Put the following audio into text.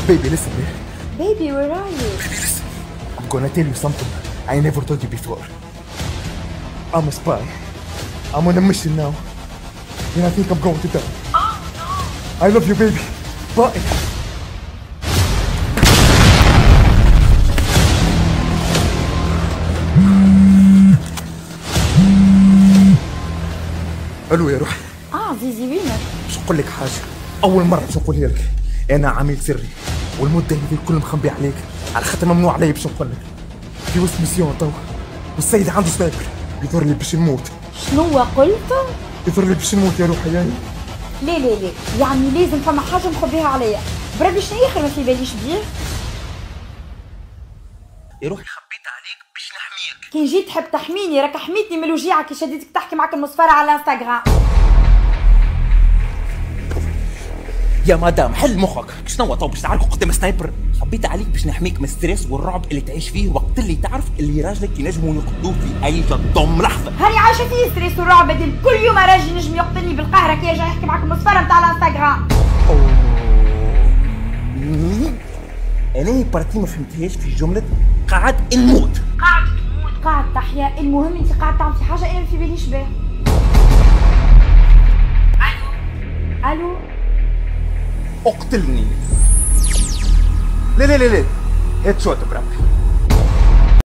Baby, listen, baby. Baby, where are you? Baby, listen. I'm gonna tell you something I never told you before. I'm a spy. I'm on a mission now. And I think I'm going to die. Oh, no. I love you, baby. Bye. الو يا روحي. زيزي وينك؟ باش نقول لك حاجه، اول مره باش نقولها لك. انا عميل سري والمده هذه الكل مخبي عليك، على خاطر ممنوع عليا باش نقول لك. في وسط ميسيون توا، والسيد عنده سنايبر يظهر لي باش نموت. شنو قلت؟ يظهر لي باش نموت يا روحي. يعني لا لا لا، يعني لازم فما حاجه مخبيها عليا. بربي شنو اخر ما في باليش بيه؟ يا روحي خبيت عليك باش نحميك. كي جيت تحب تحميني راك حميتني من الوجيعه كي شديتك تحكي معك المصفره على الانستغرام. يا مدام حل مخك، شنو تو باش تعاركوا قدام سنايبر؟ خبيت عليك باش نحميك من الستريس والرعب اللي تعيش فيه وقت اللي تعرف اللي راجلك ينجموا يقتلوه في اي ضم لحظه. هاني عايشه فيه ستريس والرعب هذي كل يوم راجل ينجم يقتلني بالقهره كي يرجع يحكي معك المصفره نتاع الانستغرام. انا بارتي ما فهمتهاش في جمله قاعد نموت. قاعد تموت قاعد تحيا، المهم انت قاعد تعمل في حاجه انا ما في باليش بها. الو الو اقتلني. لا لا لا لا، هيد شوت بربي.